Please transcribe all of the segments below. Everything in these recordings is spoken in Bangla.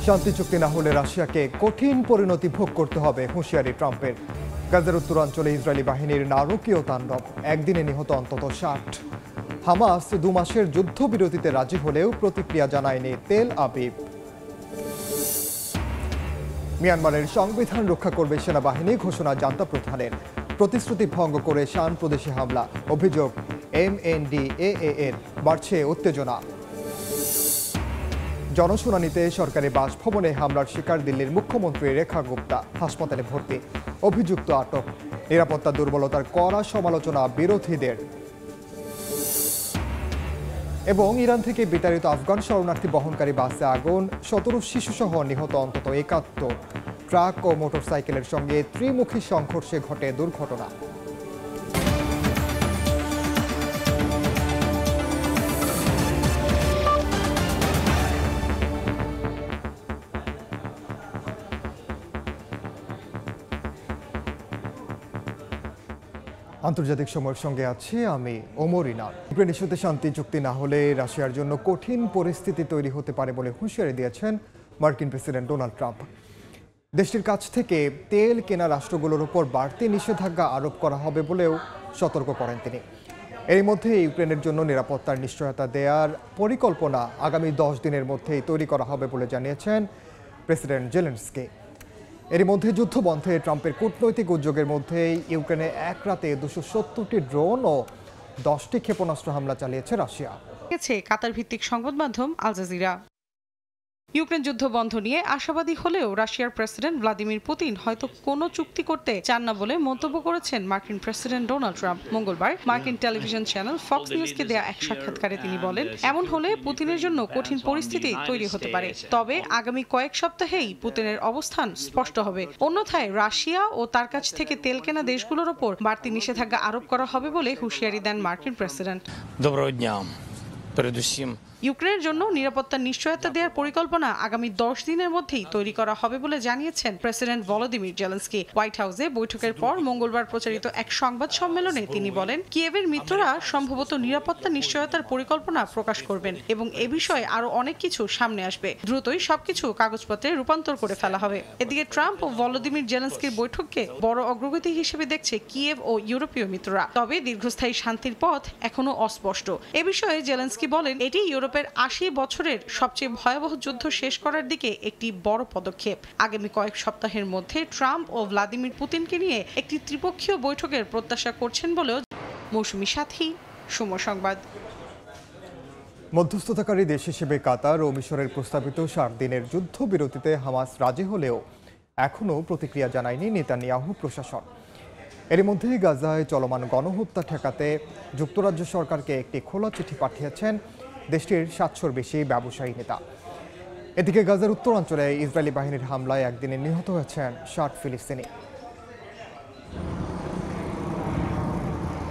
শান্তি চুক্তি না হলে রাশিয়াকে কঠিন পরিণতি ভোগ করতে হবে হুঁশিয়ারি ট্রাম্পের। গাজার উত্তরাঞ্চলে ইসরায়েলি বাহিনীর নারকীয় তাণ্ডব, একদিনে নিহত অন্তত ৬০। হামাস ২ মাসের যুদ্ধবিরতিতে রাজি হলেও প্রতিক্রিয়া জানায়নি তেল আবিব। মিয়ানমারের সংবিধান রক্ষা করবে সেনাবাহিনী, ঘোষণা জান্তা প্রধানের। প্রতিশ্রুতি ভঙ্গ করে শান প্রদেশে হামলা, অভিযোগ MNDAA এর। বাড়ছে উত্তেজনা। জনশুনানিতে সরকারি বাসভবনে হামলার শিকার দিল্লির মুখ্যমন্ত্রী রেখা গুপ্তা, হাসপাতালে ভর্তি। অভিযুক্ত আটক। নিরাপত্তা দুর্বলতার কড়া সমালোচনা বিরোধীদের। এবং ইরান থেকে বিতাড়িত আফগান শরণার্থী বহনকারী বাসে আগুন, ১৭ শিশুসহ নিহত অন্তত ৭১। ট্রাক ও মোটরসাইকেলের সঙ্গে ত্রিমুখী সংঘর্ষে ঘটে দুর্ঘটনা। আন্তর্জাতিক সময়ের সঙ্গে আছি আমি ওমর ইনার। ইউক্রেন ইস্যুতে শান্তি চুক্তি না হলে রাশিয়ার জন্য কঠিন পরিস্থিতি তৈরি হতে পারে বলে হুঁশিয়ারি দিয়েছেন মার্কিন প্রেসিডেন্ট ডোনাল্ড ট্রাম্প। দেশটির কাছ থেকে তেল কেনা রাষ্ট্রগুলোর উপর বাড়তি নিষেধাজ্ঞা আরোপ করা হবে বলেও সতর্ক করেন তিনি। এর মধ্যে ইউক্রেনের জন্য নিরাপত্তার নিশ্চয়তা দেওয়ার পরিকল্পনা আগামী ১০ দিনের মধ্যেই তৈরি করা হবে বলে জানিয়েছেন প্রেসিডেন্ট জেলেনস্কি। এর মধ্যে যুদ্ধবন্ধে ট্রাম্পের কূটনৈতিক উদ্যোগের মধ্যে ইউক্রেনে এক রাতে ২৭০টি ড্রোন ও ১০টি ক্ষেপণাস্ত্র হামলা চালিয়েছে রাশিয়া। কাতার ভিত্তিক সংবাদ মাধ্যম আল জাজিরা। ইউক্রেন যুদ্ধ বন্ধ নিয়ে আশাবাদী হলেও রাশিয়ার প্রেসিডেন্ট ভ্লাদিমির পুতিন হয়তো কোনো চুক্তি করতে চান না বলে মন্তব্য করেছেন মার্কিন প্রেসিডেন্ট ডোনাল্ড ট্রাম্প। মঙ্গলবার মার্কিন টেলিভিশন চ্যানেল ফক্স নিউজকে দেয়া এক সাক্ষাৎকারে তিনি বলেন, এমন হলে পুতিনের জন্য কঠিন পরিস্থিতি তৈরি হতে পারে, তবে আগামী কয়েক সপ্তাহেই পুতিনের অবস্থান স্পষ্ট হবে। অন্যথায় রাশিয়া ও তার কাছ থেকে তেল কেনা দেশগুলোর ওপর বাড়তি নিষেধাজ্ঞা আরোপ করা হবে বলে হুঁশিয়ারি দেন মার্কিন প্রেসিডেন্ট। ইউক্রেনের জন্য নিরাপত্তার নিশ্চয়তা দেওয়ার পরিকল্পনা আগামী ১০ দিনের মধ্যেই তৈরি করা হবে বলে জানিয়েছেন প্রেসিডেন্ট ভলোদিমির জেলেনস্কি। হোয়াইট হাউসে বৈঠকের পর মঙ্গলবার প্রচারিত এক সংবাদ সম্মেলনে তিনি বলেন, কিয়েভের মিত্ররা সম্ভবত নিরাপত্তা নিশ্চয়তার পরিকল্পনা প্রকাশ করবেন এবং এ বিষয়ে আরো অনেক কিছু সামনে আসবে। দ্রুতই সবকিছু কাগজপত্রে রূপান্তর করে ফেলা হবে। এদিকে ট্রাম্প ও ভলোদিমির জেলেনস্কির বৈঠককে বড় অগ্রগতি হিসেবে দেখছে কিয়েভ ও ইউরোপীয় মিত্ররা। তবে দীর্ঘস্থায়ী শান্তির পথ এখনো অস্পষ্ট। এ বিষয়ে জেলেনস্কি বলেন, এটি ইউরোপের ৮০ বছরের সবচেয়ে ভয়াবহ যুদ্ধ শেষ করার দিকে একটি বড় পদক্ষেপ। আগামী কয়েক সপ্তাহের মধ্যে ট্রাম্প ও ভ্লাদিমির পুতিনকে নিয়ে একটি ত্রিপক্ষীয় বৈঠকের প্রত্যাশা করছেন বলেও মৌসুমী সাথী, সময় সংবাদ। মধ্যস্থতাকারী দেশ হিসেবে কাতার ও মিশরের প্রস্তাবিত ৬০ দিনের যুদ্ধবিরতিতে হামাস রাজি হলেও এখনও প্রতিক্রিয়া জানায়নি নেতানিয়াহু প্রশাসন। এর মধ্যে গাজায় চলমান গণহত্যা ঠেকাতে যুক্তরাজ্য সরকারকে একটি খোলা চিঠি পাঠিয়েছেন দেশটির ৭০০-র বেশি ব্যবসায়ী নেতা। এদিকে গাজার উত্তরাঞ্চলে ইসরায়েলি বাহিনীর হামলায় একদিনে নিহত হয়েছেন ৬০ ফিলিস্তিনি।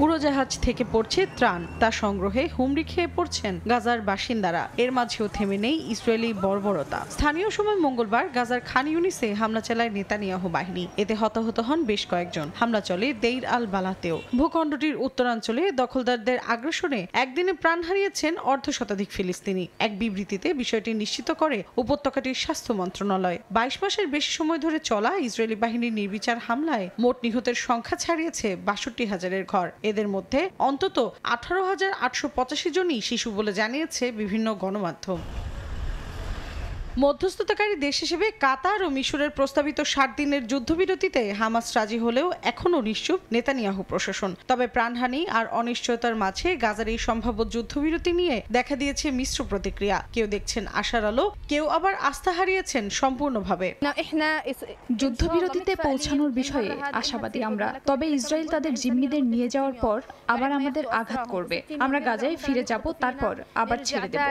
উড়োজাহাজ থেকে পড়ছে ত্রাণ, তা সংগ্রহে হুমড়ি খেয়ে পড়ছেন গাজার বাসিন্দারা। এর মাঝেও থেমে নেই ইসরায়েলি বর্বরতা। স্থানীয় সময় মঙ্গলবার গাজার খান ইউনিসে হামলা চালায় নেতানিয়াহু বাহিনী। এতে হতাহত হন বেশ কয়েকজন। হামলা চলে দেইর আল বালাতেও। ভূখণ্ডটির উত্তরাঞ্চলে দখলদারদের আগ্রাসনে একদিনে প্রাণ হারিয়েছেন অর্ধশতাধিক ফিলিস্তিনি। এক বিবৃতিতে বিষয়টি নিশ্চিত করে উপত্যকাটির স্বাস্থ্য মন্ত্রণালয়। ২২ মাসের বেশি সময় ধরে চলা ইসরায়েলি বাহিনীর নির্বিচার হামলায় মোট নিহতের সংখ্যা ছাড়িয়েছে ৬২,০০০-এর ঘর। এদের মধ্যে অন্তত ১৮,৮৮৫ জনই শিশু বলে জানিয়েছে বিভিন্ন গণমাধ্যম। মধ্যস্থতাকারী দেশ হিসেবে কাতার ও মিশরের প্রস্তাবিত ৬০ দিনের যুদ্ধবিরতিতে হামাস রাজি হলেও এখনও নিশ্চুপ নেতানিয়াহু প্রশাসন। তবে প্রাণহানি আর অনিশ্চয়তার মাঝে গাজার এই সম্ভাব্য যুদ্ধবিরতি নিয়ে দেখা দিয়েছে মিশ্র প্রতিক্রিয়া। কেউ দেখছেন আশার আলো, কেউ আবার আস্থা হারিয়েছেন সম্পূর্ণভাবে। যুদ্ধবিরতিতে পৌঁছানোর বিষয়ে আশাবাদী আমরা, তবে ইসরায়েল তাদের জিম্মিদের নিয়ে যাওয়ার পর আবার আমাদের আঘাত করবে। আমরা গাজায় ফিরে যাব, তারপর আবার ছেড়ে দেব।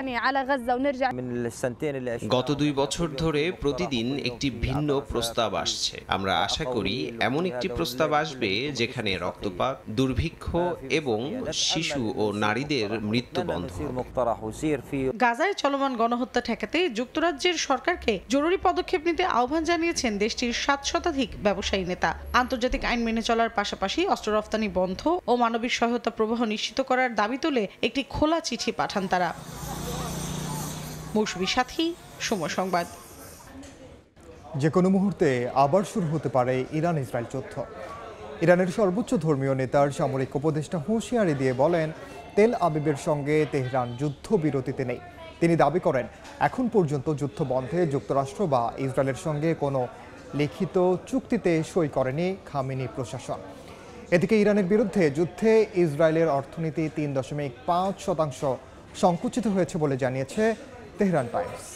গত ২ বছর ধরে প্রতিদিন একটি ভিন্ন প্রস্তাব আসছে। আমরা আশা করি এমন একটি প্রস্তাব আসবে যেখানে রক্তপাত, দুর্ভিক্ষ এবং শিশু ও নারীদের মৃত্যু বন্ধ হবে। গাজায় চলমান গণহত্যা ঠেকাতে যুক্তরাজ্যের সরকারকে জরুরি পদক্ষেপ নিতে আহ্বান জানিয়েছেন দেশটির ৭০০ ব্যবসায়ী নেতা। আন্তর্জাতিক আইন মেনে চলার পাশাপাশি অস্ত্র রফতানি বন্ধ ও মানবিক সহায়তা প্রবাহ নিশ্চিত করার দাবি তুলে একটি খোলা চিঠি পাঠান তারা। মৌসুমী সাথী, সময় সংবাদ। যে কোনো মুহূর্তে আবার শুরু হতে পারে ইরান ইসরায়েল যুদ্ধ। ইরানের সর্বোচ্চ ধর্মীয় নেতার সামরিক উপদেষ্টা হুঁশিয়ারি দিয়ে বলেন, তেল আবিবের সঙ্গে তেহরান যুদ্ধবিরতিতে নেই। তিনি দাবি করেন, এখন পর্যন্ত যুদ্ধ বন্ধে যুক্তরাষ্ট্র বা ইসরায়েলের সঙ্গে কোনো লিখিত চুক্তিতে সই করেনি খামেনি প্রশাসন। এদিকে ইরানের বিরুদ্ধে যুদ্ধে ইসরায়েলের অর্থনীতি ৩.৫% সংকুচিত হয়েছে বলে জানিয়েছে তেহরান টাইমস।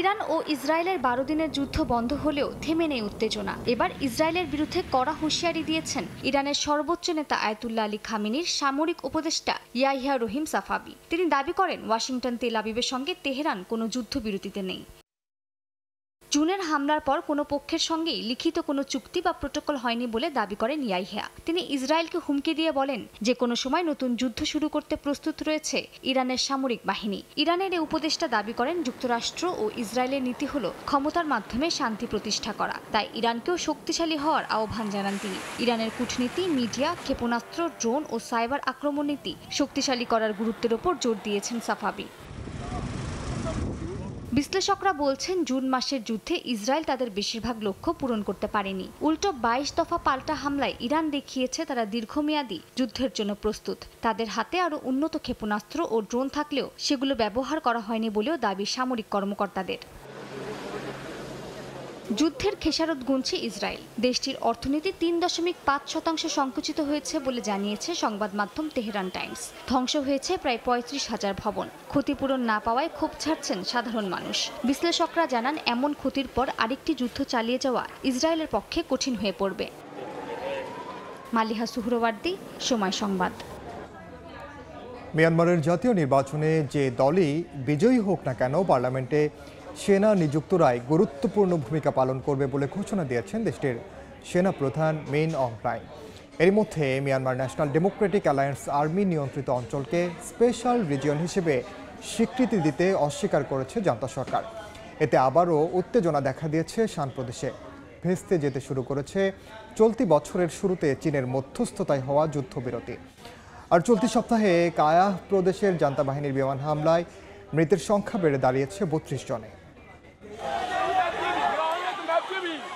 ইরান ও ইসরায়েলের 12 দিনের যুদ্ধ বন্ধ হলেও থেমে নেই উত্তেজনা। এবার ইসরায়েলের বিরুদ্ধে কড়া হুঁশিয়ারি দিয়েছেন ইরানের সর্বোচ্চ নেতা আয়াতুল্লাহ আলী খামেনির সামরিক উপদেষ্টা ইয়াহিয়া রহিম সাফাবি। তিনি দাবি করেন, ওয়াশিংটন তেল আবিবের সঙ্গে তেহরান কোনো যুদ্ধবিরতিতে নেই। জুনের হামলার পর কোনো পক্ষের সঙ্গেই লিখিত কোনো চুক্তি বা প্রোটোকল হয়নি বলে দাবি করেন ইয়াহিয়া। তিনি ইসরায়েলকে হুমকি দিয়ে বলেন, যে কোনো সময় নতুন যুদ্ধ শুরু করতে প্রস্তুত রয়েছে ইরানের সামরিক বাহিনী। ইরানের এই উপদেষ্টা দাবি করেন, যুক্তরাষ্ট্র ও ইসরায়েলের নীতি হল ক্ষমতার মাধ্যমে শান্তি প্রতিষ্ঠা করা। তাই ইরানকেও শক্তিশালী হওয়ার আহ্বান জানান তিনি। ইরানের কূটনীতি, মিডিয়া, ক্ষেপণাস্ত্র, ড্রোন ও সাইবার আক্রমণ নীতি শক্তিশালী করার গুরুত্বের ওপর জোর দিয়েছেন সাফাবি। বিশ্লেষকরা বলছেন, জুন মাসের যুদ্ধে ইসরায়েল তাদের বেশিরভাগ লক্ষ্য পূরণ করতে পারেনি। উল্টো 22 দফা পাল্টা হামলায় ইরান দেখিয়েছে তারা দীর্ঘমেয়াদী যুদ্ধের জন্য প্রস্তুত। তাদের হাতে আরও উন্নত ক্ষেপণাস্ত্র ও ড্রোন থাকলেও সেগুলো ব্যবহার করা হয়নি বলেও দাবি সামরিক কর্মকর্তাদের। যুদ্ধের খেসারত গুনছে ইসরায়েল। দেশটির অর্থনীতি 3.5% সংকুচিত হয়েছে বলে জানিয়েছে সংবাদ মাধ্যম তেহরান টাইমস। ধ্বংস হয়েছে প্রায় 35,000 ভবন। ক্ষতিপূরণ না পাওয়ায় ক্ষোভ ছাড়ছেন সাধারণ মানুষ। বিশ্লেষকরা জানান, এমন ক্ষতির পর আরেকটি যুদ্ধ চালিয়ে যাওয়া ইসরায়েলের পক্ষে কঠিন হয়ে পড়বে। মালিহা সুহরওয়ার্দী, সময় সংবাদ। মিয়ানমারের জাতীয় নির্বাচনে যে দলই বিজয়ী হোক না কেন, পার্লামেন্টে সেনা নিযুক্তরাই গুরুত্বপূর্ণ ভূমিকা পালন করবে বলে ঘোষণা দিয়েছেন দেশটির সেনা প্রধান মিন অং হ্লাইং। এর মধ্যে Myanmar national democratic alliance army নিয়ন্ত্রিত অঞ্চলকে স্পেশাল রিজিয়ন হিসেবে স্বীকৃতি দিতে অস্বীকার করেছে জান্তা সরকার। এতে আবারও উত্তেজনা দেখা দিয়েছে শান প্রদেশে। ভেস্তে যেতে শুরু করেছে চলতি বছরের শুরুতে চীনের মধ্যস্থতায় হওয়া যুদ্ধবিরতি। আর চলতি সপ্তাহে কায়াহ প্রদেশের জান্তা বাহিনীর বিমান হামলায় মৃতের সংখ্যা বেড়ে দাঁড়িয়েছে 32 জনে।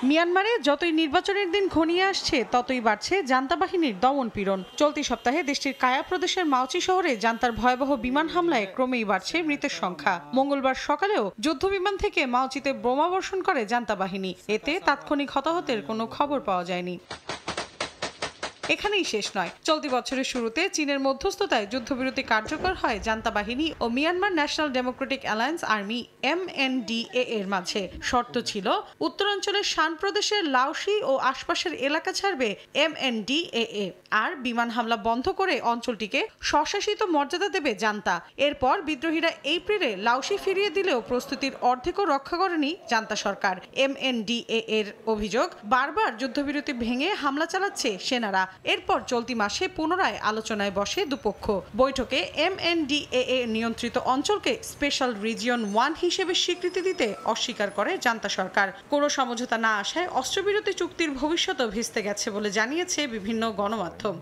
মিয়ানমারে যতই নির্বাচনের দিন ঘনিয়ে আসছে, ততই বাড়ছে জান্তা বাহিনীর দমন পীড়ন। চলতি সপ্তাহে দেশটির কায়া প্রদেশের মাউচি শহরে জান্তার ভয়াবহ বিমান হামলায় ক্রমেই বাড়ছে মৃতের সংখ্যা। মঙ্গলবার সকালেও যুদ্ধ বিমান থেকে মাউচিতে বোমা বর্ষণ করে জান্তা বাহিনী। এতে তাৎক্ষণিক হতাহতের কোনো খবর পাওয়া যায়নি। এখানেই শেষ নয়। চলতি বছরের শুরুতে চীনের মধ্যস্থতায় যুদ্ধবিরতি কার্যকর হয় জান্তা বাহিনী ও Myanmar national democratic alliance army MNDAA এর মাঝে। শর্ত ছিল, উত্তরাঞ্চলের শান প্রদেশের লাওশি ও আশপাশের এলাকা ছাড়বে MNDAA, আর বিমান হামলা বন্ধ করে অঞ্চলটিকে স্বশাসিত মর্যাদা দেবে জান্তা। এরপর বিদ্রোহীরা এপ্রিলে লাওশি ফিরিয়ে দিলেও প্রস্তুতির অর্ধেকও রক্ষা করেনি জান্তা সরকার। MNDAA এর অভিযোগ, বারবার যুদ্ধবিরতি ভেঙে হামলা চালাচ্ছে সেনারা। এরপর চলতি মাসে পুনরায় আলোচনায় বসে দুপক্ষ। বৈঠকে MNDAA নিয়ন্ত্রিত অঞ্চলকে স্পেশাল রিজিয়ন 1 হিসেবে স্বীকৃতি দিতে অস্বীকার করে জান্তা সরকার। কোনো সমঝোতা না আসায় অস্ত্রবিরতি চুক্তির ভবিষ্যৎও ভেস্তে গেছে বলে জানিয়েছে বিভিন্ন গণমাধ্যম।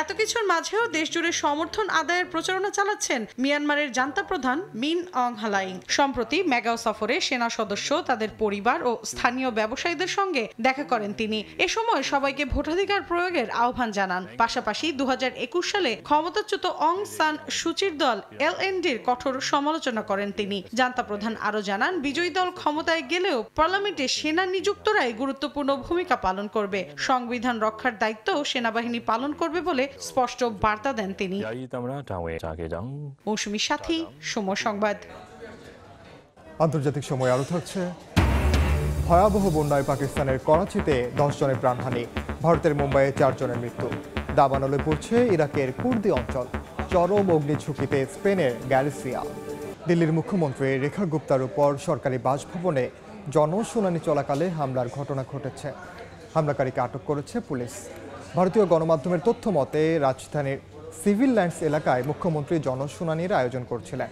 এত কিছুর মাঝেও দেশজুড়ে সমর্থন আদায়ের প্রচারণা চালাচ্ছেন মিয়ানমারের জান্তা প্রধান মিন অং হ্লাইং। সম্প্রতি ম্যাগাও সফরে সেনা সদস্য, তাদের পরিবার ও স্থানীয় ব্যবসায়ীদের সঙ্গে দেখা করেন তিনি। এ সময় সবাইকে ভোটাধিকার প্রয়োগের আহ্বান জানান। পাশাপাশি 2021 সালে ক্ষমতাচ্যুত অং সান সুচির দল LNDর কঠোর সমালোচনা করেন তিনি। জান্তা প্রধান আরো জানান, বিজয়ী দল ক্ষমতায় গেলেও পার্লামেন্টে সেনা নিযুক্তরাই গুরুত্বপূর্ণ ভূমিকা পালন করবে। সংবিধান রক্ষার দায়িত্ব সেনাবাহিনী পালন করবে বলে স্পষ্ট বার্তা দেন তিনি। মৌসুমী সাথী, সময় সংবাদ। আন্তর্জাতিক সময় আরো থাকছে। ভয়াবহ বন্যায় পাকিস্তানের করাচিতে 10 জনের প্রাণহানি, ভারতের মুম্বাইয়ে 4 জনের মৃত্যু। দাবানলে পড়ছে ইরাকের কুর্দি অঞ্চল। চরম অগ্নিঝুঁকিতে স্পেনের গ্যালিসিয়া। দিল্লির মুখ্যমন্ত্রী রেখা গুপ্তার উপর সরকারি বাসভবনে জনশুনানি চলাকালে হামলার ঘটনা ঘটেছে। হামলাকারীকে আটক করেছে পুলিশ। ভারতীয় গণমাধ্যমের তথ্য মতে, রাজধানীর সিভিল লাইন্স এলাকায় মুখ্যমন্ত্রী জনশুনানির আয়োজন করছিলেন।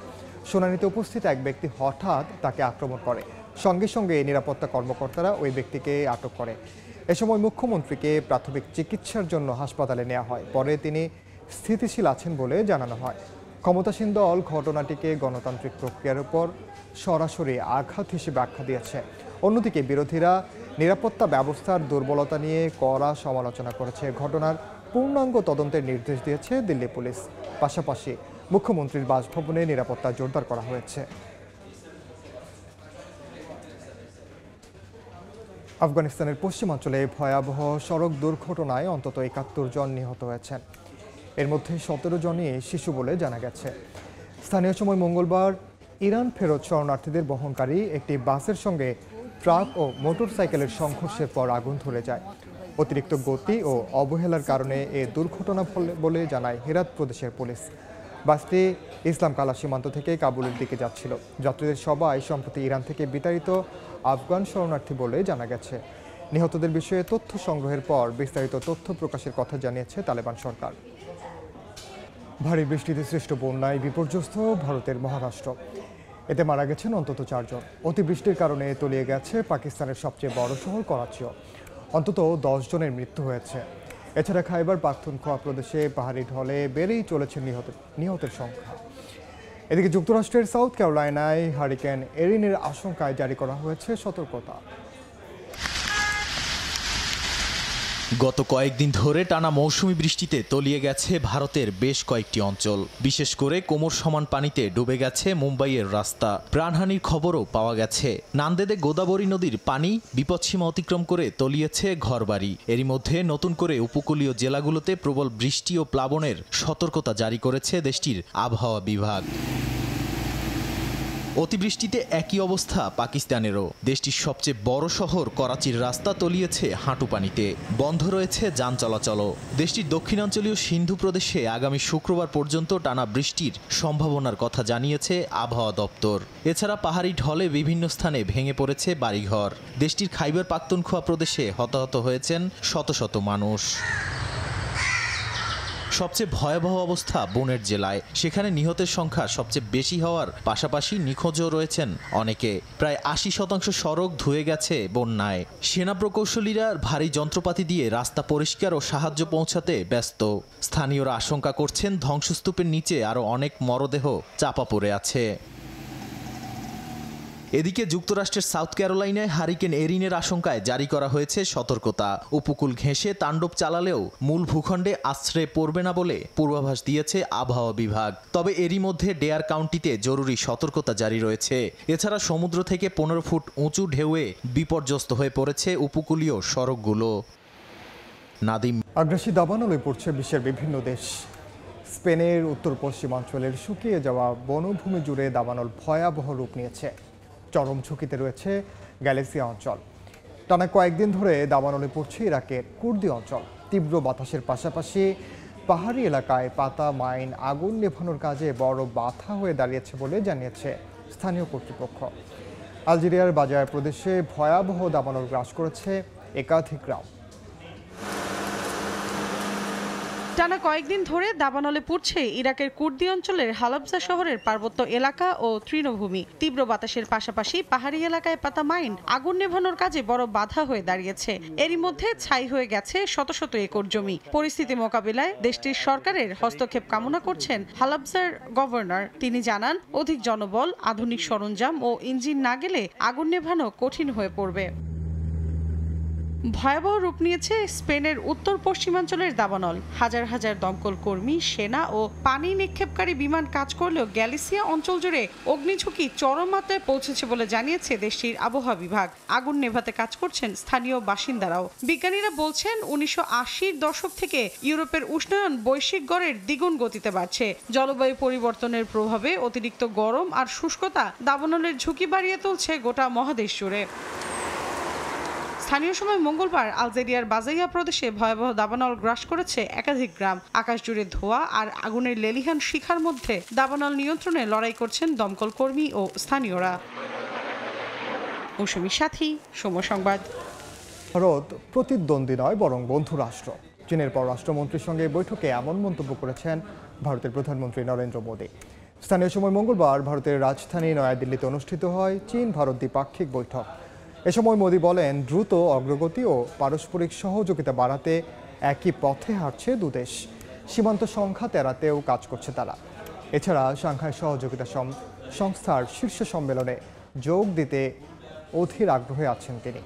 শুনানিতে উপস্থিত এক ব্যক্তি হঠাৎ তাকে আক্রমণ করে। সঙ্গে সঙ্গে নিরাপত্তা কর্মকর্তারা ওই ব্যক্তিকে আটক করে। এ সময় মুখ্যমন্ত্রীকে প্রাথমিক চিকিৎসার জন্য হাসপাতালে নেওয়া হয়। পরে তিনি স্থিতিশীল আছেন বলে জানানো হয়। ক্ষমতাসীন দল ঘটনাটিকে গণতান্ত্রিক প্রক্রিয়ার উপর সরাসরি আঘাত হিসেবে আখ্যা দিয়েছে। অন্যদিকে বিরোধীরা নিরাপত্তা ব্যবস্থার দুর্বলতা নিয়ে কড়া সমালোচনা করেছে। ঘটনার পূর্ণাঙ্গ তদন্তের নির্দেশ দিয়েছে দিল্লি পুলিশ। পাশাপাশি মুখ্যমন্ত্রীর বাসভবনে নিরাপত্তা জোরদার করা হয়েছে। আফগানিস্তানের পশ্চিমাঞ্চলে ভয়াবহ সড়ক দুর্ঘটনায় অন্তত ৭১ জন নিহত হয়েছেন। এর মধ্যে ১৭ জনই শিশু বলে জানা গেছে। স্থানীয় সময় মঙ্গলবার ইরান ফেরত শরণার্থীদের বহনকারী একটি বাসের সঙ্গে ট্রাক ও মোটরসাইকেলের সংঘর্ষের পর আগুন ধরে যায়। অতিরিক্ত গতি ও অবহেলার কারণে এ দুর্ঘটনা বলে জানায় হেরাত প্রদেশের পুলিশ। বাসটি ইসলাম কালা সীমান্ত থেকে কাবুলের দিকে যাচ্ছিল। যাত্রীদের সবাই সম্প্রতি ইরান থেকে বিতাড়িত আফগান শরণার্থী বলে জানা গেছে। নিহতদের বিষয়ে তথ্য সংগ্রহের পর বিস্তারিত তথ্য প্রকাশের কথা জানিয়েছে তালেবান সরকার। ভারী বৃষ্টিতে সৃষ্ট বন্যায় বিপর্যস্ত ভারতের মহারাষ্ট্র। এতে মারা গেছেন অন্তত 4 জন। অতিবৃষ্টির কারণে তলিয়ে গেছে পাকিস্তানের সবচেয়ে বড় শহর করাচিও। অন্তত 10 জনের মৃত্যু হয়েছে। এছাড়া খাইবার পাখতুনখোয়া প্রদেশে পাহাড়ি ঢলে বেড়েই চলেছে নিহতের সংখ্যা। এদিকে যুক্তরাষ্ট্রের সাউথ ক্যারোলাইনায় হারিকেন এরিনের আশঙ্কায় জারি করা হয়েছে সতর্কতা। গত কয়েকদিন ধরে টানা মৌসুমি বৃষ্টিতে তলিয়ে গেছে ভারতের বেশ কয়েকটি অঞ্চল। বিশেষ করে কোমর সমান পানিতে ডুবে গেছে মুম্বাইয়ের রাস্তা। প্রাণহানির খবরও পাওয়া গেছে। নান্দেদে গোদাবরী নদীর পানি বিপদসীমা অতিক্রম করে তলিয়েছে ঘরবাড়ি। এরই মধ্যে নতুন করে উপকূলীয় জেলাগুলোতে প্রবল বৃষ্টি ও প্লাবনের সতর্কতা জারি করেছে দেশটির আবহাওয়া বিভাগ। অতিবৃষ্টিতে একই অবস্থা পাকিস্তানেরও। দেশটির সবচেয়ে বড় শহর করাচির রাস্তা তলিয়েছে হাঁটু পানিতে। বন্ধ রয়েছে যান চলাচলও। দেশটির দক্ষিণাঞ্চলীয় সিন্ধু প্রদেশে আগামী শুক্রবার পর্যন্ত টানা বৃষ্টির সম্ভাবনার কথা জানিয়েছে আবহাওয়া দপ্তর। এছাড়া পাহাড়ি ঢলে বিভিন্ন স্থানে ভেঙে পড়েছে বাড়িঘর। দেশটির খাইবার পাখতুনখোয়া প্রদেশে হতাহত হয়েছেন শত শত মানুষ। সবচেয়ে ভয়াবহ অবস্থা বনের জেলায়। সেখানে নিহতের সংখ্যা সবচেয়ে বেশি হওয়ার পাশাপাশি নিখোঁজও রয়েছেন অনেকে। প্রায় ৮০% সড়ক ধুয়ে গেছে বন্যায়। সেনা প্রকৌশলীরা ভারী যন্ত্রপাতি দিয়ে রাস্তা পরিষ্কার ও সাহায্য পৌঁছাতে ব্যস্ত। স্থানীয়রা আশঙ্কা করছেন ধ্বংসস্তূপের নিচে আরও অনেক মরদেহ চাপা পড়ে আছে। এদিকে যুক্তরাষ্ট্রের সাউথ ক্যারোলাইনায় হারিকেন এরিনের আশঙ্কায় জারি করা হয়েছে সতর্কতা। উপকূল ঘেঁষে তাণ্ডব চালালেও মূল ভূখণ্ডে আশ্রয় পড়বে না বলে পূর্বাভাস দিয়েছে আবহাওয়া বিভাগ। তবে এরই মধ্যে ডেয়ার কাউন্টিতে জরুরি সতর্কতা জারি রয়েছে। এছাড়া সমুদ্র থেকে 15 ফুট উঁচু ঢেউয়ে বিপর্যস্ত হয়ে পড়েছে উপকূলীয় সড়কগুলো। নাদিম। আগ্রাসী দাবানলে পড়ছে বিশ্বের বিভিন্ন দেশ। স্পেনের উত্তর পশ্চিমাঞ্চলের শুকিয়ে যাওয়া বনভূমি জুড়ে দাবানল ভয়াবহ রূপ নিয়েছে। চরম ঝুঁকিতে রয়েছে গ্যালিসিয়া অঞ্চল। টানা কয়েকদিন ধরে দাবানলে পড়ছে ইরাকের কুর্দি অঞ্চল। তীব্র বাতাসের পাশাপাশি পাহাড়ি এলাকায় পাতা মাইন আগুন নেভানোর কাজে বড় বাধা হয়ে দাঁড়িয়েছে বলে জানিয়েছে স্থানীয় কর্তৃপক্ষ। আলজেরিয়ার বাজার প্রদেশে ভয়াবহ দাবানল গ্রাস করেছে একাধিক গ্রাম। টানা কয়েকদিন ধরে দাবানলে পড়ছে ইরাকের কুর্দি অঞ্চলের হালাবজা শহরের পার্বত্য এলাকা ও তৃণভূমি। তীব্র বাতাসের পাশাপাশি পাহাড়ি এলাকায় পাতা মাইন আগুন নেভানোর কাজে বড় বাধা হয়ে দাঁড়িয়েছে। এরই মধ্যে ছাই হয়ে গেছে শত শত একর জমি। পরিস্থিতি মোকাবিলায় দেশটির সরকারের হস্তক্ষেপ কামনা করছেন হালাবজার গভর্নর। তিনি জানান, অধিক জনবল, আধুনিক সরঞ্জাম ও ইঞ্জিন না গেলে আগুন নেভানো কঠিন হয়ে পড়বে। ভয়াবহ রূপ নিয়েছে স্পেনের উত্তর পশ্চিমাঞ্চলের দাবানল। হাজার হাজার দমকল কর্মী, সেনা ও পানি নিক্ষেপকারী বিমান কাজ করলেও গ্যালিসিয়া অঞ্চল জুড়ে অগ্নিঝুঁকি চরম মাত্রায় পৌঁছেছে বলে জানিয়েছে দেশটির আবহাওয়া বিভাগ। আগুন নেভাতে কাজ করছেন স্থানীয় বাসিন্দারাও। বিজ্ঞানীরা বলছেন, 1980-র দশক থেকে ইউরোপের উষ্ণায়ন বৈশ্বিক গড়ের দ্বিগুণ গতিতে বাড়ছে। জলবায়ু পরিবর্তনের প্রভাবে অতিরিক্ত গরম আর শুষ্কতা দাবানলের ঝুঁকি বাড়িয়ে তুলছে গোটা মহাদেশ জুড়ে। স্থানীয় সময় মঙ্গলবার আলজেরিয়ার বাজাইয়া প্রদেশে ভয়াবহ দাবানল গ্রাস করেছে একাধিক গ্রাম। আকাশ জুড়ে ধোঁয়া আর আগুনের লেলিহান শিখার মধ্যে দাবানল নিয়ন্ত্রণে লড়াই করছেন দমকল কর্মী ও স্থানীয়রা। মৌসুমী সাথী, সময় সংবাদ। ভারত প্রতিদ্বন্দ্বী নয় বরং বন্ধু রাষ্ট্র। চীনের পররাষ্ট্রমন্ত্রীর সঙ্গে বৈঠকে এমন মন্তব্য করেছেন ভারতের প্রধানমন্ত্রী নরেন্দ্র মোদী। স্থানীয় সময় মঙ্গলবার ভারতের রাজধানী নয়াদিল্লিতে অনুষ্ঠিত হয় চীন ভারত দ্বিপাক্ষিক বৈঠক। এ সময় মোদী বলেন, দ্রুত অগ্রগতি ও পারস্পরিক সহযোগিতা বাড়াতে একই পথে হাঁটছে দুদেশ। সীমান্ত সংঘাত এড়াতেও কাজ করছে তারা। এছাড়া সাংহাই সহযোগিতা সংস্থার শীর্ষ সম্মেলনে যোগ দিতে অধীর আগ্রহে আছেন তিনি।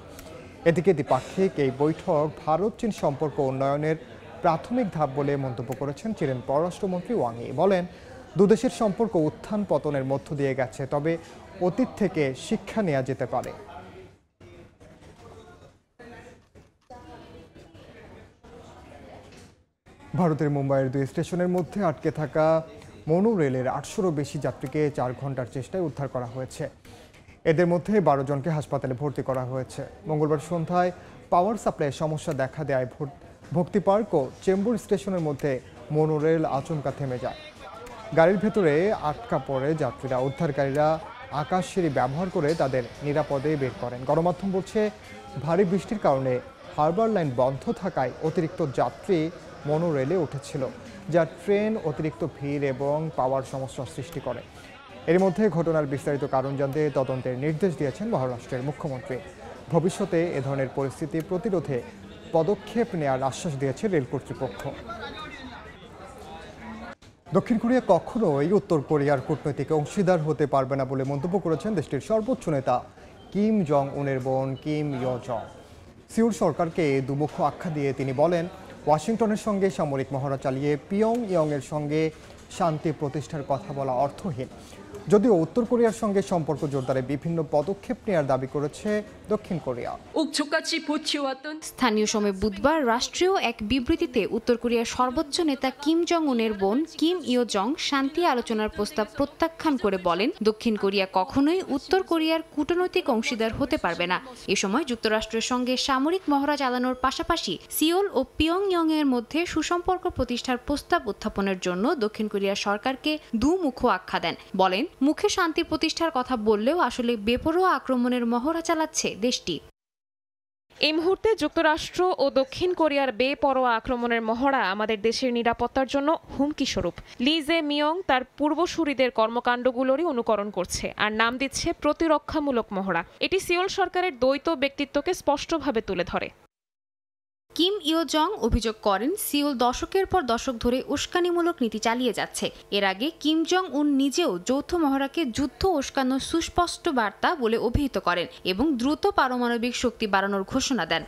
এদিকে দ্বিপাক্ষিক এই বৈঠক ভারত চীন সম্পর্ক উন্নয়নের প্রাথমিক ধাপ বলে মন্তব্য করেছেন চীনের পররাষ্ট্রমন্ত্রী ওয়াং ই। বলেন, দুদেশের সম্পর্ক উত্থান পতনের মধ্য দিয়ে গেছে, তবে অতীত থেকে শিক্ষা নেওয়া যেতে পারে। ভারতের মুম্বাইয়ের 2 স্টেশনের মধ্যে আটকে থাকা মনো রেলের 800-রও বেশি যাত্রীকে 4 ঘন্টার চেষ্টায় উদ্ধার করা হয়েছে। এদের মধ্যে 12 জনকে হাসপাতালে ভর্তি করা হয়েছে। মঙ্গলবার সন্ধ্যায় পাওয়ার সাপ্লাইয়ের সমস্যা দেখা দেয় ভক্তি পার্ক ও চেম্বুর স্টেশনের মধ্যে মনো রেল আচমকা থেমে যায়। গাড়ির ভেতরে আটকা পড়ে যাত্রীরা। উদ্ধারকারীরা আকাশ সিঁড়ি ব্যবহার করে তাদের নিরাপদে বের করেন। গণমাধ্যম বলছে, ভারী বৃষ্টির কারণে হারবার লাইন বন্ধ থাকায় অতিরিক্ত যাত্রী মনো রেলে উঠেছিল, যা ট্রেন অতিরিক্ত ভিড় এবং পাওয়ার সমস্যার সৃষ্টি করে। এর মধ্যে ঘটনার বিস্তারিত কারণ জানতে তদন্তের নির্দেশ দিয়েছেন মহারাষ্ট্রের মুখ্যমন্ত্রী। ভবিষ্যতে এ ধরনের পরিস্থিতি প্রতিরোধে পদক্ষেপ নেওয়ার আশ্বাস দিয়েছে রেল কর্তৃপক্ষ। দক্ষিণ কোরিয়া কখনোই উত্তর কোরিয়ার কূটনৈতিক অংশীদার হতে পারবে না বলে মন্তব্য করেছেন দেশটির সর্বোচ্চ নেতা কিম জং উনের বোন কিম ইয় জং। সিউল সরকারকে দুমুখ আখ্যা দিয়ে তিনি বলেন, ওয়াশিংটনের সঙ্গে সামরিক মহড়া চালিয়ে পিয়ংইয়ংয়ের সঙ্গে শান্তি প্রতিষ্ঠার কথা বলা অর্থহীন। যদিও উত্তর কোরিয়ার সঙ্গে সম্পর্ক জোরদারে বিভিন্ন পদক্ষেপ নেওয়ার দাবি করেছে দক্ষিণ কোরিয়া। স্থানীয় সময় বুধবার রাষ্ট্রীয় এক বিবৃতিতে উত্তর কোরিয়ার সর্বোচ্চ নেতা কিম জং উনের বোন কিম ইয় জং শান্তি আলোচনার প্রস্তাব প্রত্যাখ্যান করে বলেন, দক্ষিণ কোরিয়া কখনোই উত্তর কোরিয়ার কূটনৈতিক অংশীদার হতে পারবে না। এ সময় যুক্তরাষ্ট্রের সঙ্গে সামরিক মহড়া চালানোর পাশাপাশি সিওল ও পিয়ংইয়ং এর মধ্যে সুসম্পর্ক প্রতিষ্ঠার প্রস্তাব উত্থাপনের জন্য দক্ষিণ কোরিয়া সরকারকে দুমুখ আখ্যা দেন। বলেন, মুখে শান্তি প্রতিষ্ঠার কথা বললেও আসলে বেপরোয়া আক্রমণের মহড়া চালাচ্ছে দেশটি। এই মুহূর্তে যুক্তরাষ্ট্র ও দক্ষিণ কোরিয়ার বেপরোয়া আক্রমণের মহড়া আমাদের দেশের নিরাপত্তার জন্য হুমকি স্বরূপ। লি জে মিয়ং তার পূর্বসূরীদের কর্মকাণ্ডগুলোরই অনুকরণ করছে আর নাম দিচ্ছে প্রতিরক্ষামূলক মহড়া। এটি সিওল সরকারের দ্বৈত ব্যক্তিত্বকে স্পষ্টভাবে তুলে ধরে। কিম ইয় জং অভিযোগ করেন, সিওল দশকের পর দশক ধরে উস্কানিমূলক নীতি চালিয়ে যাচ্ছে। এর আগে কিম জং উন নিজেও যৌথ মহড়াকে যুদ্ধ উস্কানোর সুস্পষ্ট বার্তা বলে অভিহিত করেন এবং দ্রুত পারমাণবিক শক্তি বাড়ানোর ঘোষণা দেন।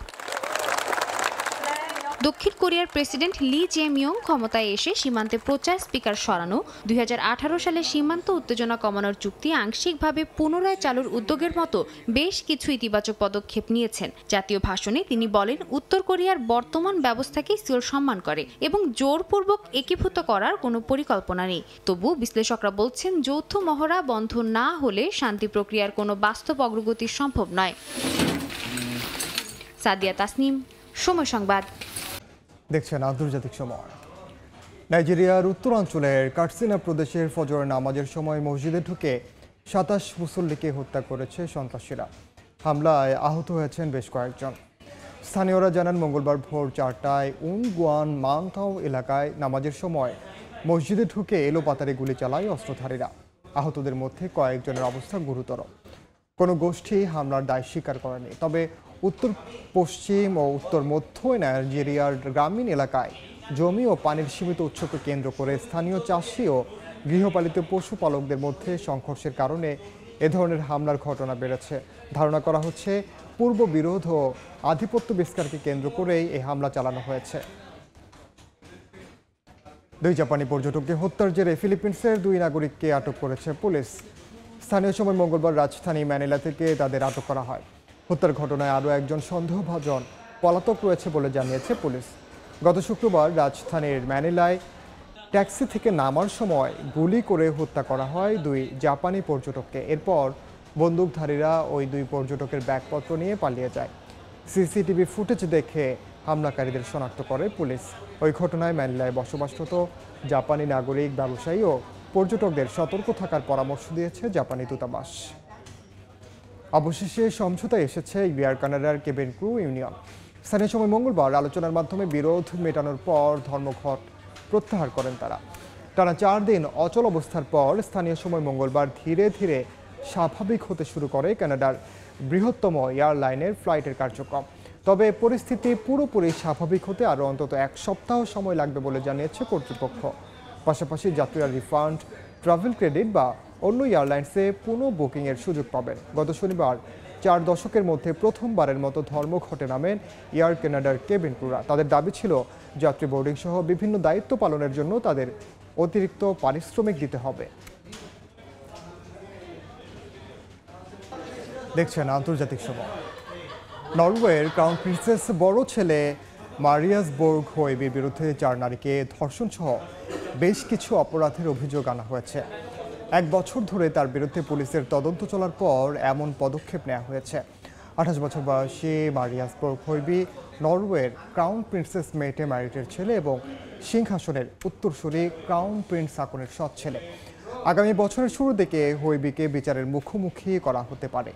দক্ষিণ কোরিয়ার প্রেসিডেন্ট লি জে মিয়ং ক্ষমতায় এসে সীমান্তে প্রচার স্পিকার সরানো, 2018 সালে সীমান্ত উত্তেজনা কমানোর চুক্তি আংশিকভাবে পুনরায় চালুর উদ্যোগের মতো বেশ কিছু ইতিবাচক পদক্ষেপ নিয়েছেন। জাতীয় ভাষণে তিনি বলেন, উত্তর কোরিয়ার বর্তমান ব্যবস্থাকে সিওল সম্মান করে এবং জোরপূর্বক একীভূত করার কোনো পরিকল্পনা নেই। তবু বিশ্লেষকরা বলছেন, যৌথ মহড়া বন্ধ না হলে শান্তি প্রক্রিয়ার কোনো বাস্তব অগ্রগতি সম্ভব নয়। সাদিয়া তাসনিম, সময় সংবাদ। দেখছেন আন্তর্জাতিক সময়। নাইজেরিয়ার উত্তরাঞ্চলের কাটসিনা প্রদেশের ফজর নামাজের সময় মসজিদে ঢুকে 27 মুসল্লিকে হত্যা করেছে সন্ত্রাসীরা। হামলায় আহত হয়েছেন বেশ কয়েকজন। স্থানীয়রা জানান, মঙ্গলবার ভোর 4টায় উনগুয়ান মানতাও এলাকায় নামাজের সময় মসজিদে ঢুকে এলোপাতাড়ি গুলি চালায় অস্ত্রধারীরা। আহতদের মধ্যে কয়েকজনের অবস্থা গুরুতর। কোনো গোষ্ঠী হামলার দায় স্বীকার করেনি। তবে উত্তর পশ্চিম ও উত্তর মধ্য নাইজেরিয়ার গ্রামীণ এলাকায় জমি ও পানির সীমিত উৎসকে কেন্দ্র করে স্থানীয় চাষি ও গৃহপালিত পশুপালকদের মধ্যে সংঘর্ষের কারণে এ ধরনের হামলার ঘটনা বেড়েছে। ধারণা করা হচ্ছে, পূর্ব বিরোধ ও আধিপত্য বিস্তারকে কেন্দ্র করেই এই হামলা চালানো হয়েছে। 2 জাপানি পর্যটককে হত্যার জেরে ফিলিপিন্সের 2 নাগরিককে আটক করেছে পুলিশ। স্থানীয় সময় মঙ্গলবার রাজধানী ম্যানিলা থেকে তাদের আটক করা হয়। হত্যার ঘটনায় আরও একজন সন্দেহভাজন পলাতক রয়েছে বলে জানিয়েছে পুলিশ। গত শুক্রবার রাজধানীর ম্যানিলায় ট্যাক্সি থেকে নামার সময় গুলি করে হত্যা করা হয় 2 জাপানি পর্যটককে। এরপর বন্দুকধারীরা ওই 2 পর্যটকের ব্যাগপত্র নিয়ে পালিয়ে যায়। সিসিটিভি ফুটেজ দেখে হামলাকারীদের শনাক্ত করে পুলিশ। ওই ঘটনায় ম্যানিলায় বসবাসরত জাপানি নাগরিক, ব্যবসায়ী ও পর্যটকদের সতর্ক থাকার পরামর্শ দিয়েছে জাপানি দূতাবাস। অবশেষে সমঝোতায় এসেছে এয়ার কানাডার কেবিন ক্রু ইউনিয়ন। স্থানীয় সময় মঙ্গলবার আলোচনার মাধ্যমে বিরোধ মেটানোর পর ধর্মঘট প্রত্যাহার করেন তারা। টানা 4 দিন অচল অবস্থার পর স্থানীয় সময় মঙ্গলবার ধীরে ধীরে স্বাভাবিক হতে শুরু করে কানাডার বৃহত্তম এয়ারলাইনের ফ্লাইটের কার্যক্রম। তবে পরিস্থিতি পুরোপুরি স্বাভাবিক হতে আরও অন্তত 1 সপ্তাহ সময় লাগবে বলে জানিয়েছে কর্তৃপক্ষ। পাশাপাশি যাত্রীরা রিফান্ড, ট্রাভেল ক্রেডিট বা অন্য এয়ারলাইন্সে পুনঃ বুকিংয়ের সুযোগ পাবেন। গত শনিবার 4 দশকের মধ্যে প্রথমবারের মতো ধর্মঘটে নামেন এয়ার কানাডার কেবিন ক্রুরা। তাদের দাবি ছিল যাত্রী বোর্ডিং সহ বিভিন্ন দায়িত্ব পালনের জন্য তাদের অতিরিক্ত পারিশ্রমিক দিতে হবে। দেখছেন আন্তর্জাতিক সময়। নরওয়ের ক্রাউন প্রিন্সেস বড় ছেলে মারিয়াস বোর্গ হোয়েবির বিরুদ্ধে 4 নারীকে ধর্ষণ সহ বেশ কিছু অপরাধের অভিযোগ আনা হয়েছে। 1 বছর ধরে তার বিরুদ্ধে পুলিশের তদন্ত চলার পর এমন পদক্ষেপ নেওয়া হয়েছে। 28 বছর বয়সী মারিয়াস বোর্গ হোয়েবি নরওয়ের ক্রাউন প্রিন্সেস মেটে ম্যারিটের ছেলে এবং সিংহাসনের উত্তরসূরি ক্রাউন প্রিন্স হাকনের সৎ ছেলে। আগামী বছরের শুরু থেকে হোয়েবিকে বিচারের মুখোমুখি করা হতে পারে।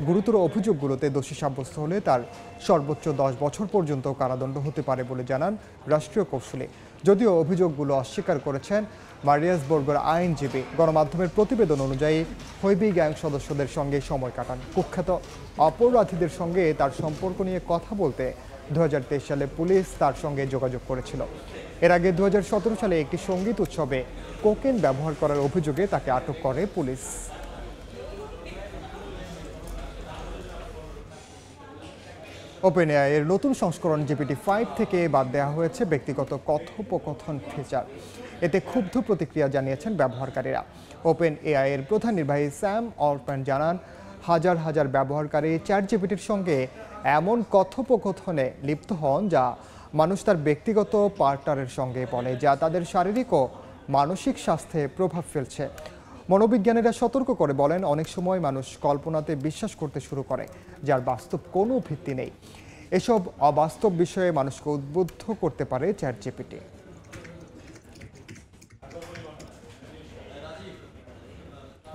গুরুতর অভিযোগগুলোতে দোষী সাব্যস্ত হলে তার সর্বোচ্চ 10 বছর পর্যন্ত কারাদণ্ড হতে পারে বলে জানান রাষ্ট্রীয় কৌঁসুলি। যদিও অভিযোগগুলো অস্বীকার করেছেন মারিয়াস বোর্গের আইনজীবী। গণমাধ্যমের প্রতিবেদন অনুযায়ী হোয়েবি গ্যাং সদস্যদের সঙ্গে সময় কাটান। কুখ্যাত অপরাধীদের সঙ্গে তার সম্পর্ক নিয়ে কথা বলতে 2023 সালে পুলিশ তার সঙ্গে যোগাযোগ করেছিল। এর আগে 2017 সালে একটি সঙ্গীত উৎসবে কোকেন ব্যবহার করার অভিযোগে তাকে আটক করে পুলিশ। ওপেনএআই এর নতুন সংস্করণ GPT-5 থেকে বাদ দেওয়া হয়েছে ব্যক্তিগত কথোপকথন ফিচার। এতে ক্ষুব্ধ প্রতিক্রিয়া জানিয়েছেন ব্যবহারকারীরা। ওপেনএআই এর প্রধান নির্বাহী স্যাম অল্টম্যান জানান, হাজার হাজার ব্যবহারকারী চ্যাটজিপিটির সঙ্গে এমন কথোপকথনে লিপ্ত হন যা মানুষ তার ব্যক্তিগত পার্টনারের সঙ্গে বলে, যা তাদের শারীরিক ও মানসিক স্বাস্থ্যে প্রভাব ফেলছে। মনোবিজ্ঞানীরা সতর্ক করে বলেন, অনেক সময় মানুষ কল্পনাতে বিশ্বাস করতে শুরু করে যার বাস্তব কোনো ভিত্তি নেই। এসব অবাস্তব বিষয়ে মানুষকে উদ্বুদ্ধ করতে পারে চ্যাটজিপিটি।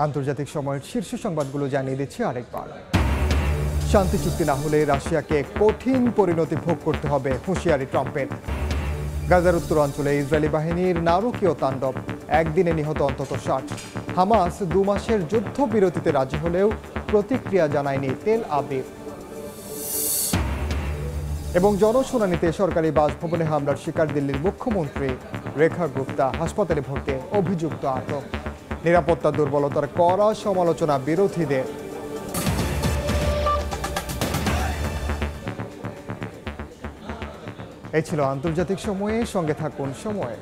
আন্তর্জাতিক সময়ের শীর্ষ সংবাদগুলো জানিয়ে দিচ্ছি আরেকবার। শান্তি চুক্তি না হলে রাশিয়াকে কঠিন পরিণতি ভোগ করতে হবে, হুঁশিয়ারি ট্রাম্পের। গাজার উত্তরাঞ্চলে ইসরায়েলি বাহিনীর নারকীয় তাণ্ডব, একদিনে নিহত অন্তত 60। হামাস 2 মাসের যুদ্ধবিরতিতে রাজি হলেও প্রতিক্রিয়া জানায়নি তেল আবিব। এবং জনশুনানিতে সরকারি বাসভবনে হামলার শিকার দিল্লির মুখ্যমন্ত্রী রেখা গুপ্তা, হাসপাতালে ভর্তি, অভিযুক্ত আটক। নিরাপত্তা দুর্বলতার কড়া সমালোচনা বিরোধীদের। এই ছিল আন্তর্জাতিক সময়ে, সঙ্গে থাকুন সময়।